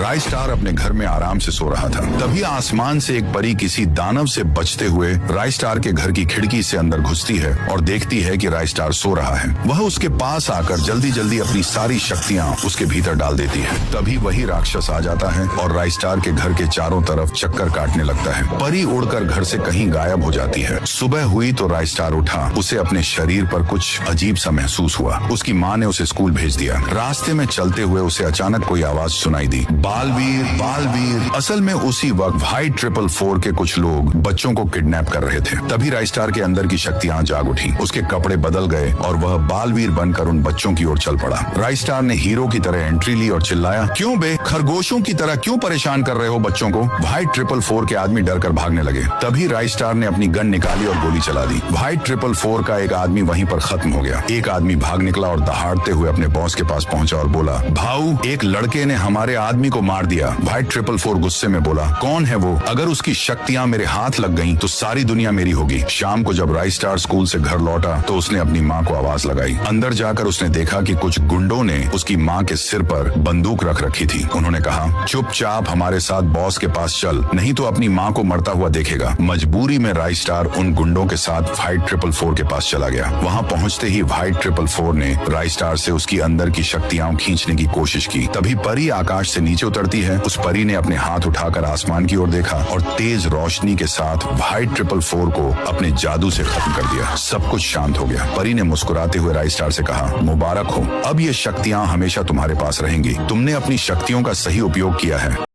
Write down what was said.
राय star अपने घर में आराम से सो रहा था। तभी आसमान से एक परी किसी दानव से बचते हुए राय स्टार के घर की खिड़की से अंदर घुसती है और देखती है कि राय स्टार सो रहा है। वह उसके पास आकर जल्दी जल्दी अपनी सारी शक्तियाँ उसके भीतर डाल देती है। तभी वही राक्षस आ जाता है और राय स्टार के घर के चारों तरफ चक्कर काटने लगता है। परी उड़कर घर से कहीं गायब हो जाती है। सुबह हुई तो राय स्टार उठा। उसे अपने शरीर पर कुछ अजीब सा महसूस हुआ। उसकी माँ ने उसे स्कूल भेज दिया। रास्ते में चलते हुए उसे अचानक कोई आवाज सुनाई दी, बालवीर बालवीर। असल में उसी वक्त व्हाइट 444 के कुछ लोग बच्चों को किडनैप कर रहे थे। तभी राय स्टार के अंदर की शक्तियां जाग उठी। उसके कपड़े बदल गए और वह बालवीर बनकर उन बच्चों की ओर चल पड़ा। राय स्टार ने हीरो की तरह एंट्री ली और चिल्लाया, क्यों बे, खरगोशों की तरह क्यों परेशान कर रहे हो बच्चों को। व्हाइट 444 के आदमी डर कर भागने लगे। तभी राय स्टार ने अपनी गन निकाली और गोली चला दी। व्हाइट 444 का एक आदमी वहीं पर खत्म हो गया। एक आदमी भाग निकला और दहाड़ते हुए अपने बॉस के पास पहुंचा और बोला, भाऊ, एक लड़के ने हमारे आदमी को मार दिया। व्हाइट 444 गुस्से में बोला, कौन है वो? अगर उसकी शक्तियां मेरे हाथ लग गईं तो सारी दुनिया मेरी होगी। शाम को जब राय स्टार स्कूल से घर लौटा तो उसने अपनी माँ को आवाज लगाई। अंदर जाकर उसने देखा कि कुछ गुंडों ने उसकी माँ के सिर पर बंदूक रख रखी थी। उन्होंने कहा, चुपचाप हमारे साथ बॉस के पास चल, नहीं तो अपनी माँ को मरता हुआ देखेगा। मजबूरी में राय स्टार उन गुंडों के साथ व्हाइट 444 के पास चला गया। वहाँ पहुँचते ही व्हाइट 444 ने राय स्टार से उसकी अंदर की शक्तियां खींचने की कोशिश की। तभी परी आकाश से नीचे उतरती है। उस परी ने अपने हाथ उठाकर आसमान की ओर देखा और तेज रोशनी के साथ व्हाइट 444 को अपने जादू से खत्म कर दिया। सब कुछ शांत हो गया। परी ने मुस्कुराते हुए राय स्टार से कहा, मुबारक हो, अब ये शक्तियां हमेशा तुम्हारे पास रहेंगी। तुमने अपनी शक्तियों का सही उपयोग किया है।